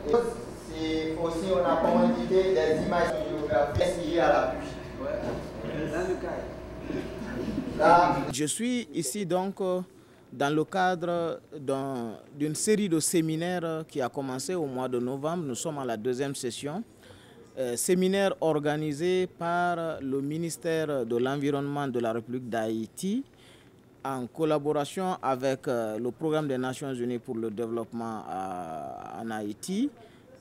C'est aussi, on a commandité des images géographiques liées à l'appui. Je suis ici donc dans le cadre d'une série de séminaires qui a commencé au mois de novembre. Nous sommes à la deuxième session. Séminaire organisé par le ministère de l'Environnement de la République d'Haïti en collaboration avec le programme des Nations Unies pour le développement en Haïti,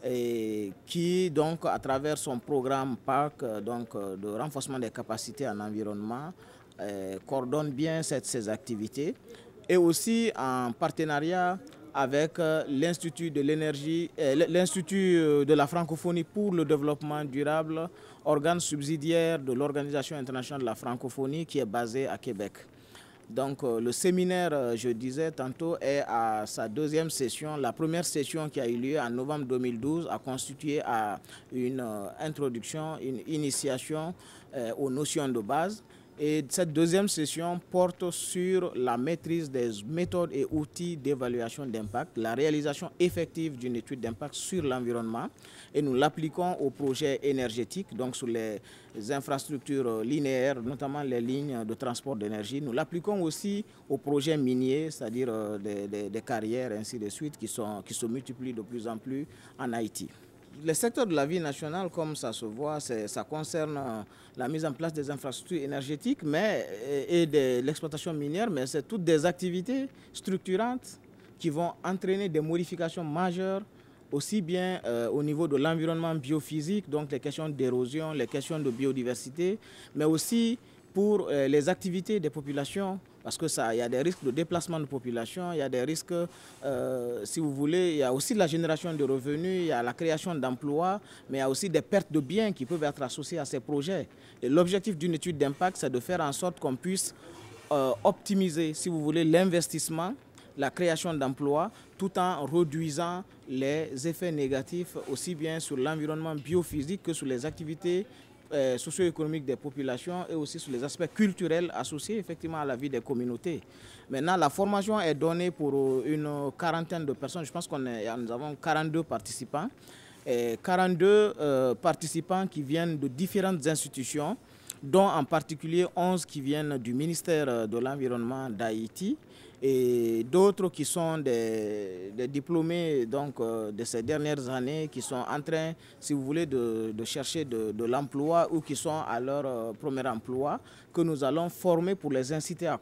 et qui donc à travers son programme PARC de renforcement des capacités en environnement coordonne bien ces activités, et aussi en partenariat avec l'Institut de l'énergie, l'Institut de la francophonie pour le développement durable, organe subsidiaire de l'Organisation internationale de la francophonie qui est basée à Québec. Donc le séminaire, je disais tantôt, est à sa deuxième session. La première session qui a eu lieu en novembre 2012 a constitué à une introduction, une initiation aux notions de base. Et cette deuxième session porte sur la maîtrise des méthodes et outils d'évaluation d'impact, la réalisation effective d'une étude d'impact sur l'environnement, et nous l'appliquons aux projets énergétiques, donc sur les infrastructures linéaires, notamment les lignes de transport d'énergie. Nous l'appliquons aussi aux projets miniers, c'est-à-dire des carrières, ainsi de suite, qui se multiplient de plus en plus en Haïti. Le secteur de la vie nationale, comme ça se voit, ça concerne la mise en place des infrastructures énergétiques et de l'exploitation minière, mais c'est toutes des activités structurantes qui vont entraîner des modifications majeures, aussi bien au niveau de l'environnement biophysique, donc les questions d'érosion, les questions de biodiversité, mais aussi pour les activités des populations, parce que il y a des risques de déplacement de population, il y a des risques, si vous voulez, il y a aussi la génération de revenus, il y a la création d'emplois, mais il y a aussi des pertes de biens qui peuvent être associées à ces projets. Et l'objectif d'une étude d'impact, c'est de faire en sorte qu'on puisse optimiser, si vous voulez, l'investissement, la création d'emplois, tout en réduisant les effets négatifs aussi bien sur l'environnement biophysique que sur les activités socio-économiques des populations, et aussi sur les aspects culturels associés effectivement à la vie des communautés. Maintenant, la formation est donnée pour une quarantaine de personnes. Je pense nous avons 42 participants. 42 participants qui viennent de différentes institutions, dont en particulier 11 qui viennent du ministère de l'Environnement d'Haïti, et d'autres qui sont des diplômés donc, de ces dernières années, qui sont en train, si vous voulez, de chercher de l'emploi, ou qui sont à leur premier emploi, que nous allons former pour les inciter à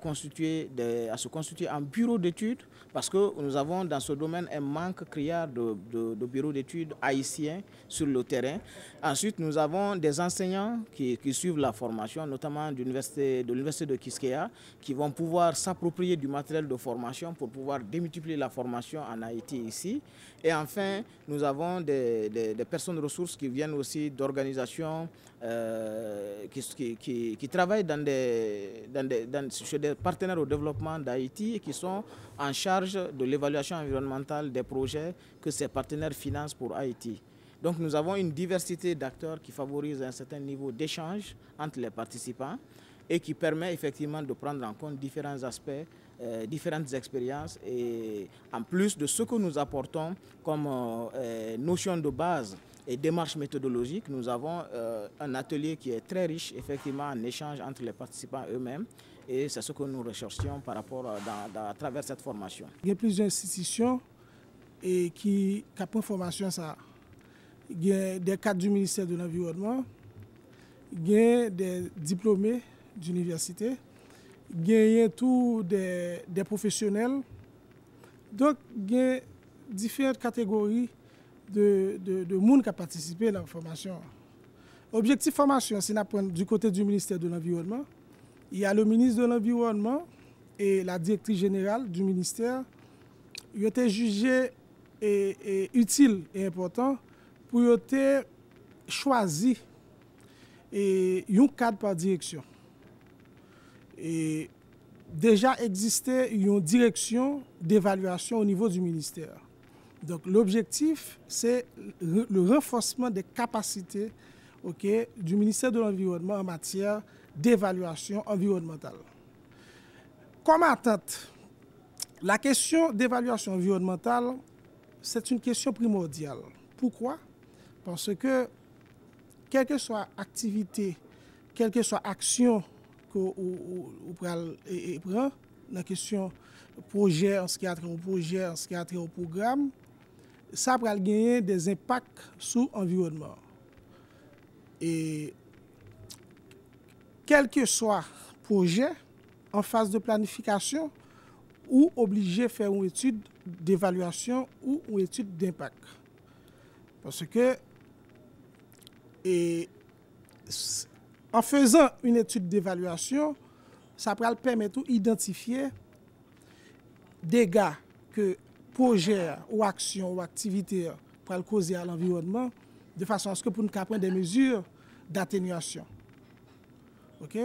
se constituer en bureau d'études, parce que nous avons dans ce domaine un manque criard de bureaux d'études haïtiens sur le terrain. Ensuite, nous avons des enseignants qui suivent la formation, notamment de l'université de Quisqueya, qui vont pouvoir s'approprier du matériel de formation pour pouvoir démultiplier la formation en Haïti ici. Et enfin, nous avons des personnes ressources qui viennent aussi d'organisations qui travaillent chez des partenaires au développement d'Haïti et qui sont en charge de l'évaluation environnementale des projets que ces partenaires financent pour Haïti. Donc nous avons une diversité d'acteurs qui favorise un certain niveau d'échange entre les participants et qui permet effectivement de prendre en compte différents aspects, différentes expériences, et en plus de ce que nous apportons comme notion de base et démarche méthodologique, nous avons un atelier qui est très riche effectivement en échange entre les participants eux-mêmes, et c'est ce que nous recherchions par rapport à travers cette formation. Il y a plusieurs institutions qui ont formation ça. Il y a des cadres du ministère de l'Environnement, il y a des diplômés d'université, il y a tous des professionnels. Donc, il y a différentes catégories de monde qui a participé à la formation. L'objectif de formation, c'est d'apprendre du côté du ministère de l'Environnement. Il y a le ministre de l'Environnement et la directrice générale du ministère. Ils ont été jugés utiles et importants pour choisir un cadre par direction. Et déjà existait une direction d'évaluation au niveau du ministère. Donc l'objectif, c'est le renforcement des capacités du ministère de l'Environnement en matière d'évaluation environnementale. Comme attente, la question d'évaluation environnementale, c'est une question primordiale Pourquoi? Parce que, quelle que soit activité, quelle que soit action qu'on prend dans la question projet, en ce qui a trait au projet, en ce qui a trait au programme, ça va gagner des impacts sur l'environnement. Et quel que soit projet, en phase de planification, ou obligé de faire une étude d'évaluation ou une étude d'impact. Parce que en faisant une étude d'évaluation, ça va permettre d'identifier des dégâts que projet ou action ou activité pour causer à l'environnement, de façon à ce que pour nous prendre des mesures d'atténuation. OK?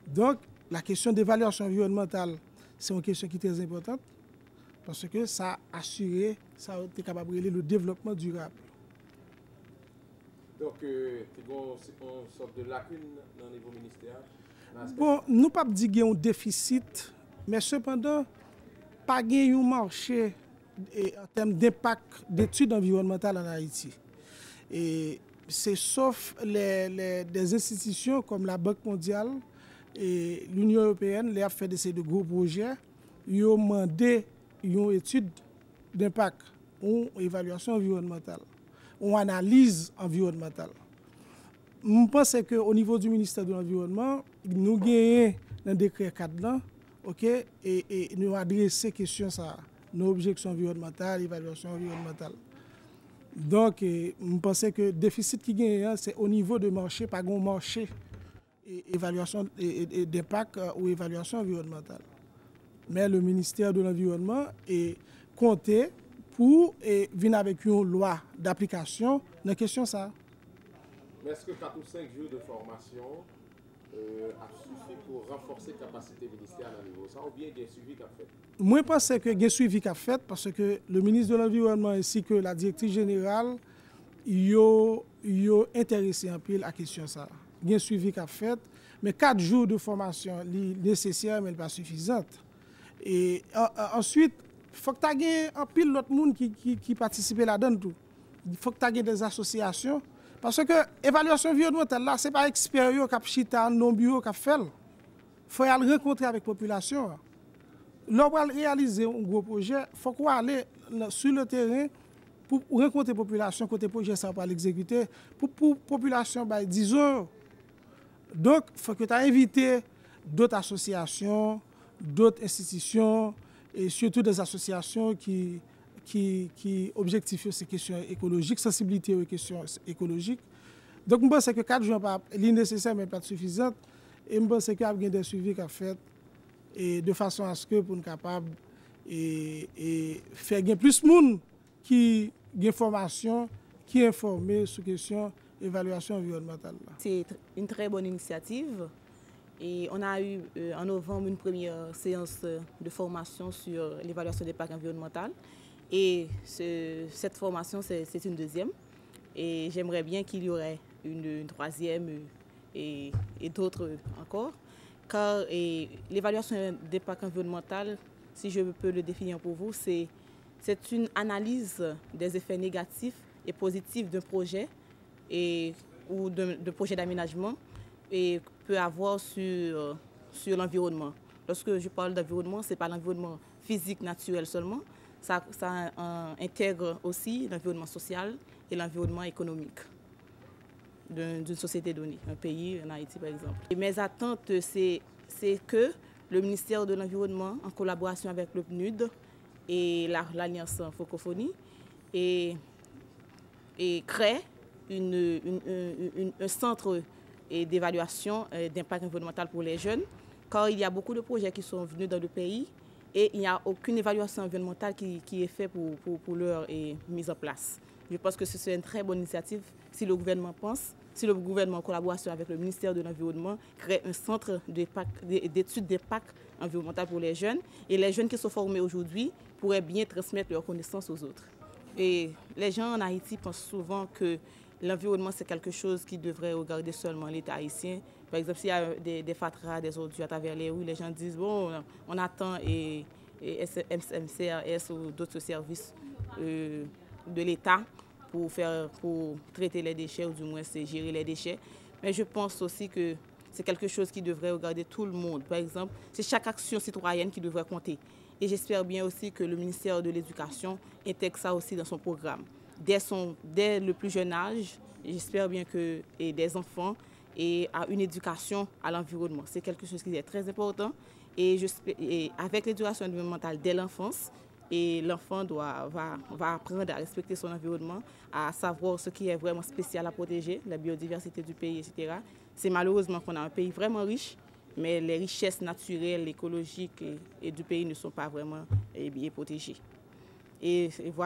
Donc, la question d'évaluation environnementale, c'est une question qui est très importante parce que ça a assuré, ça a été capable de le développement durable. Donc, il y a une sorte de lacune dans le niveau ministère? Bon, nous ne pouvons pas dire qu'il y a un déficit, mais cependant, pas de marché en termes d'impact d'études environnementales en Haïti. Et c'est sauf des institutions comme la Banque mondiale et l'Union européenne, qui a fait de gros projets, ils ont demandé une étude d'impact, une évaluation environnementale, une analyse environnementale. Je pense qu'au niveau du ministère de l'Environnement, nous avons un décret cadre, okay, et nous adressons question ça, nos objections environnementales, évaluation environnementale. Donc, je pense que le déficit qui gagne, c'est au niveau du marché, pas un marché évaluation d'impact ou évaluation environnementale. Mais le ministère de l'Environnement est compté pour venir avec une loi d'application dans la question ça. Mais est-ce que 4 ou 5 jours de formation a suffi pour renforcer la capacité ministérielle à niveau ça ou bien il y a un suivi qu'a fait? Moi, je pense qu'il y a un suivi qu'a fait parce que le ministre de l'Environnement ainsi que la directrice générale ils ont intéressé un peu à la question ça. Il y a un suivi qu'a fait, mais 4 jours de formation nécessaire, mais pas suffisante. Et ensuite, il faut que tu aies un pile d'autres monde qui participe là-dedans. Il faut que tu aies des associations. Parce que l'évaluation environnementale, là, ce n'est pas expert qui a chita non bureau qui a fait. Il faut aller rencontrer avec la population. Lorsqu'on réaliser un gros projet, il faut qu'on aller sur le terrain pour rencontrer la population, côté projet, ça va l'exécuter. Pour la population, 10 heures. Donc, il faut que tu aies invité d'autres associations, d'autres institutions, et surtout des associations qui objectifient ces questions écologiques, sensibilité aux questions écologiques. Donc, je pense que 4 jours, c'est nécessaire, mais pas suffisant. Et je pense qu'il y a des suivis qui sont faits de façon à ce que pour nous capables de faire plus de monde qui a des formations, qui est informé sur la question d'évaluation environnementale. C'est une très bonne initiative. Et on a eu en novembre une première séance de formation sur l'évaluation des parcs environnementaux. Et cette formation, c'est une deuxième. Et j'aimerais bien qu'il y aurait une troisième et d'autres encore. Car l'évaluation des parcs environnementaux, si je peux le définir pour vous, c'est une analyse des effets négatifs et positifs d'un projet ou de projet d'aménagement et peut avoir sur l'environnement. Lorsque je parle d'environnement, ce n'est pas l'environnement physique, naturel seulement. Ça intègre aussi l'environnement social et l'environnement économique d'une société donnée, un pays, en Haïti par exemple. Et mes attentes, c'est que le ministère de l'Environnement, en collaboration avec le PNUD et l'Alliance Francophonie, crée un centre d'évaluation d'impact environnemental pour les jeunes, car il y a beaucoup de projets qui sont venus dans le pays et il n'y a aucune évaluation environnementale qui est faite pour leur mise en place. Je pense que ce serait une très bonne initiative si le gouvernement en collaboration avec le ministère de l'Environnement, crée un centre d'études d'impact environnemental pour les jeunes. Et les jeunes qui sont formés aujourd'hui pourraient bien transmettre leurs connaissances aux autres. Et les gens en Haïti pensent souvent que l'environnement, c'est quelque chose qui devrait regarder seulement l'État haïtien. Par exemple, s'il y a des fatras, des ordures à travers les rues, les gens disent, bon, on attend MCRS ou d'autres services de l'État pour traiter les déchets, ou du moins c'est gérer les déchets. Mais je pense aussi que c'est quelque chose qui devrait regarder tout le monde. Par exemple, c'est chaque action citoyenne qui devrait compter. Et j'espère bien aussi que le ministère de l'Éducation intègre ça aussi dans son programme. Dès le plus jeune âge, j'espère bien que des enfants aient une éducation à l'environnement. C'est quelque chose qui est très important. Et avec l'éducation environnementale dès l'enfance, et l'enfant va apprendre à respecter son environnement, à savoir ce qui est vraiment spécial à protéger, la biodiversité du pays, etc. C'est malheureusement qu'on a un pays vraiment riche, mais les richesses naturelles, écologiques et du pays ne sont pas vraiment bien protégées. Et voilà.